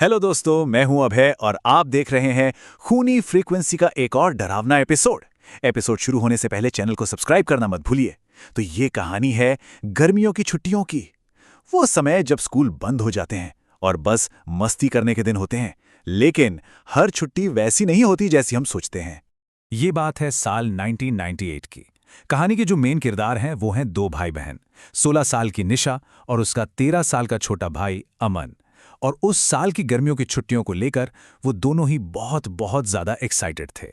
Hello दोस्तों, मैं हूं अभय और आप देख रहे हैं खूनी फ्रीक्वेंसी का एक और डरावना एपिसोड शुरू होने से पहले चैनल को सब्सक्राइब करना मत भूलिए। तो ये कहानी है गर्मियों की छुट्टियों की। वो समय जब स्कूल बंद हो जाते हैं और बस मस्ती करने के दिन होते हैं। लेकिन हर छुट्टी वैसी नहीं होती जैसी हम सोचते हैं। ये बात है साल 1998 की। कहानी के जो मेन किरदार हैं वो हैं दो भाई बहन, 16 साल की निशा और उसका 13 साल का छोटा भाई अमन। और उस साल की गर्मियों की छुट्टियों को लेकर वो दोनों ही बहुत बहुत ज्यादा एक्साइटेड थे।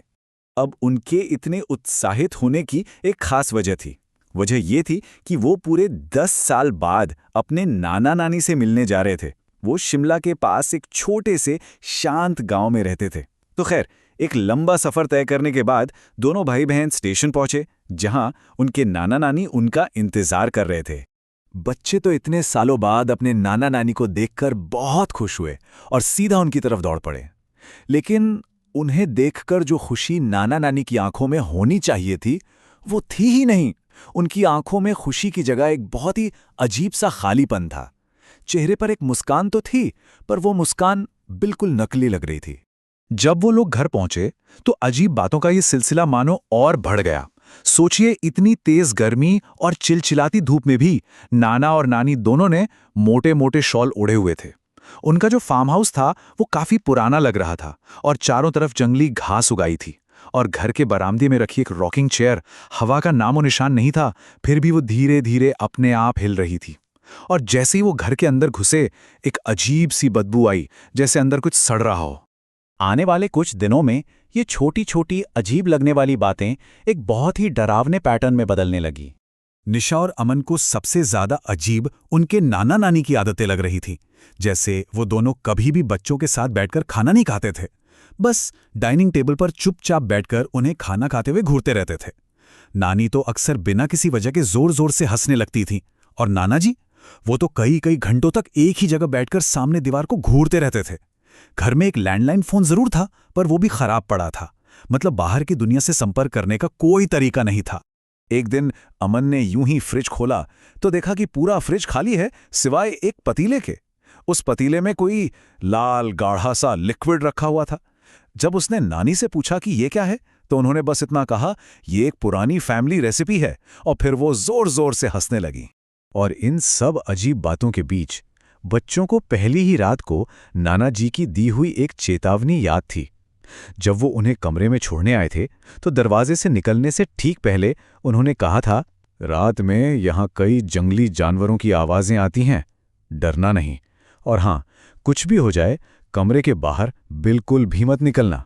अब उनके इतने उत्साहित होने की एक खास वजह थी। वजह ये थी कि वो पूरे 10 साल बाद अपने नाना नानी से मिलने जा रहे थे। वो शिमला के पास एक छोटे से शांत गांव में रहते थे। तो खैर, एक लंबा सफर तय करने के बाद दोनों भाई बहन स्टेशन पहुंचे, जहां उनके नाना नानी उनका इंतजार कर रहे थे। बच्चे तो इतने सालों बाद अपने नाना नानी को देखकर बहुत खुश हुए और सीधा उनकी तरफ दौड़ पड़े। लेकिन उन्हें देखकर जो खुशी नाना नानी की आंखों में होनी चाहिए थी, वो थी ही नहीं। उनकी आंखों में खुशी की जगह एक बहुत ही अजीब सा खालीपन था। चेहरे पर एक मुस्कान तो थी, पर वो मुस्कान बिल्कुल नकली लग रही थी। जब वो लोग घर पहुंचे तो अजीब बातों का ये सिलसिला मानो और बढ़ गया। सोचिए, इतनी तेज गर्मी और चिलचिलाती धूप में भी नाना और नानी दोनों ने मोटे मोटे शॉल ओढ़े हुए थे। उनका जो फार्म हाउस था वो काफी पुराना लग रहा था और चारों तरफ जंगली घास उगाई थी। और घर के बरामदे में रखी एक रॉकिंग चेयर, हवा का नामो निशान नहीं था, फिर भी वो धीरे धीरे अपने आप हिल रही थी। और जैसे ही वो घर के अंदर घुसे, एक अजीब सी बदबू आई, जैसे अंदर कुछ सड़ रहा हो। आने वाले कुछ दिनों में ये छोटी छोटी अजीब लगने वाली बातें एक बहुत ही डरावने पैटर्न में बदलने लगी। निशा और अमन को सबसे ज्यादा अजीब उनके नाना नानी की आदतें लग रही थी। जैसे वो दोनों कभी भी बच्चों के साथ बैठकर खाना नहीं खाते थे, बस डाइनिंग टेबल पर चुपचाप बैठकर उन्हें खाना खाते हुए घूरते रहते थे। नानी तो अक्सर बिना किसी वजह के जोर जोर से हंसने लगती थी, और नाना जी, वो तो कई कई घंटों तक एक ही जगह बैठकर सामने दीवार को घूरते रहते थे। घर में एक लैंडलाइन फोन जरूर था, पर वो भी खराब पड़ा था। मतलब बाहर की दुनिया से संपर्क करने का कोई तरीका नहीं था। एक दिन अमन ने यूं ही फ्रिज खोला तो देखा कि पूरा फ्रिज खाली है, सिवाय एक पतीले के। उस पतीले में कोई लाल गाढ़ा सा लिक्विड रखा हुआ था। जब उसने नानी से पूछा कि ये क्या है, तो उन्होंने बस इतना कहा, ये एक पुरानी फैमिली रेसिपी है, और फिर वो जोर जोर से हंसने लगी। और इन सब अजीब बातों के बीच बच्चों को पहली ही रात को नाना जी की दी हुई एक चेतावनी याद थी। जब वो उन्हें कमरे में छोड़ने आए थे तो दरवाजे से निकलने से ठीक पहले उन्होंने कहा था, रात में यहाँ कई जंगली जानवरों की आवाजें आती हैं, डरना नहीं, और हाँ, कुछ भी हो जाए कमरे के बाहर बिल्कुल भी मत निकलना।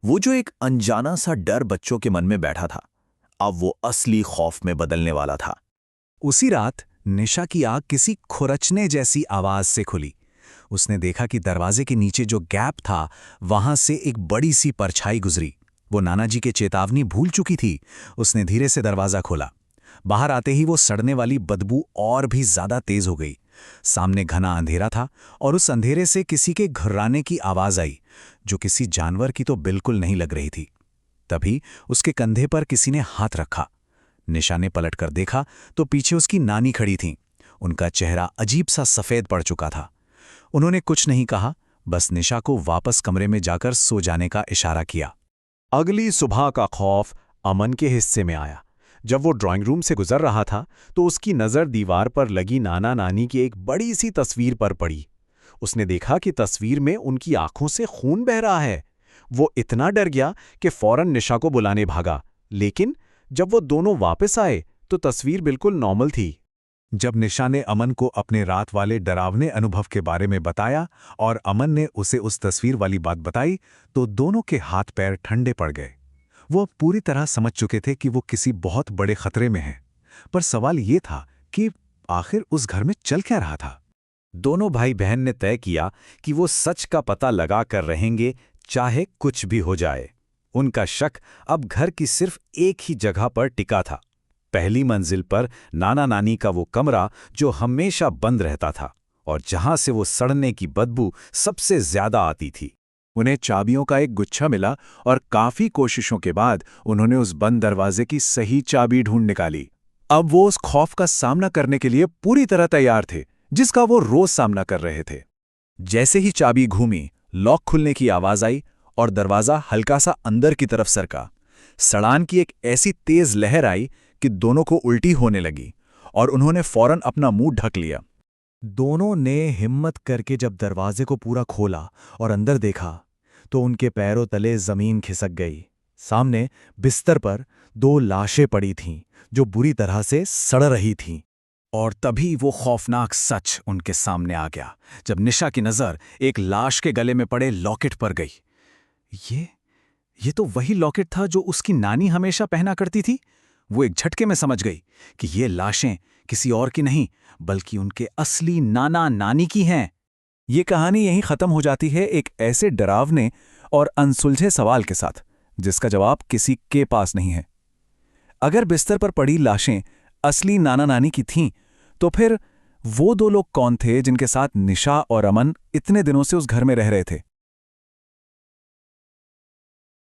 वो जो एक अनजाना सा डर बच्चों के मन में बैठा था, अब वो असली खौफ में बदलने वाला था। उसी रात निशा की आंख किसी खुरचने जैसी आवाज से खुली। उसने देखा कि दरवाजे के नीचे जो गैप था, वहां से एक बड़ी सी परछाई गुजरी। वो नाना जी के चेतावनी भूल चुकी थी। उसने धीरे से दरवाजा खोला। बाहर आते ही वो सड़ने वाली बदबू और भी ज्यादा तेज हो गई। सामने घना अंधेरा था और उस अंधेरे से किसी के घुर्राने की आवाज आई, जो किसी जानवर की तो बिल्कुल नहीं लग रही थी। तभी उसके कंधे पर किसी ने हाथ रखा। निशा ने पलटकर देखा तो पीछे उसकी नानी खड़ी थीं। उनका चेहरा अजीब सा सफेद पड़ चुका था। उन्होंने कुछ नहीं कहा, बस निशा को वापस कमरे में जाकर सो जाने का इशारा किया। अगली सुबह का खौफ अमन के हिस्से में आया। जब वो ड्राइंग रूम से गुजर रहा था तो उसकी नज़र दीवार पर लगी नाना नानी की एक बड़ी सी तस्वीर पर पड़ी। उसने देखा कि तस्वीर में उनकी आंखों से खून बह रहा है। वो इतना डर गया कि फौरन निशा को बुलाने भागा, लेकिन जब वो दोनों वापस आए तो तस्वीर बिल्कुल नॉर्मल थी। जब निशा ने अमन को अपने रात वाले डरावने अनुभव के बारे में बताया और अमन ने उसे उस तस्वीर वाली बात बताई, तो दोनों के हाथ पैर ठंडे पड़ गए। वो पूरी तरह समझ चुके थे कि वो किसी बहुत बड़े खतरे में हैं। पर सवाल ये था कि आखिर उस घर में चल क्या रहा था। दोनों भाई बहन ने तय किया कि वो सच का पता लगा कर रहेंगे, चाहे कुछ भी हो जाए। उनका शक अब घर की सिर्फ एक ही जगह पर टिका था, पहली मंजिल पर नाना नानी का वो कमरा जो हमेशा बंद रहता था और जहां से वो सड़ने की बदबू सबसे ज्यादा आती थी। उन्हें चाबियों का एक गुच्छा मिला और काफी कोशिशों के बाद उन्होंने उस बंद दरवाजे की सही चाबी ढूंढ निकाली। अब वो उस खौफ का सामना करने के लिए पूरी तरह तैयार थे, जिसका वो रोज सामना कर रहे थे। जैसे ही चाबी घूमी, लॉक खुलने की आवाज आई और दरवाजा हल्का सा अंदर की तरफ सरका। सड़ान की एक ऐसी तेज लहर आई कि दोनों को उल्टी होने लगी और उन्होंने फौरन अपना मुंह ढक लिया। दोनों ने हिम्मत करके जब दरवाजे को पूरा खोला और अंदर देखा तो उनके पैरों तले जमीन खिसक गई। सामने बिस्तर पर 2 लाशें पड़ी थीं जो बुरी तरह से सड़ रही थीं। और तभी वो खौफनाक सच उनके सामने आ गया जब निशा की नजर एक लाश के गले में पड़े लॉकेट पर गई। ये तो वही लॉकेट था जो उसकी नानी हमेशा पहना करती थी। वो एक झटके में समझ गई कि ये लाशें किसी और की नहीं बल्कि उनके असली नाना नानी की हैं। ये कहानी यहीं खत्म हो जाती है एक ऐसे डरावने और अनसुलझे सवाल के साथ जिसका जवाब किसी के पास नहीं है। अगर बिस्तर पर पड़ी लाशें असली नाना नानी की थीं, तो फिर वो 2 लोग कौन थे जिनके साथ निशा और अमन इतने दिनों से उस घर में रह रहे थे?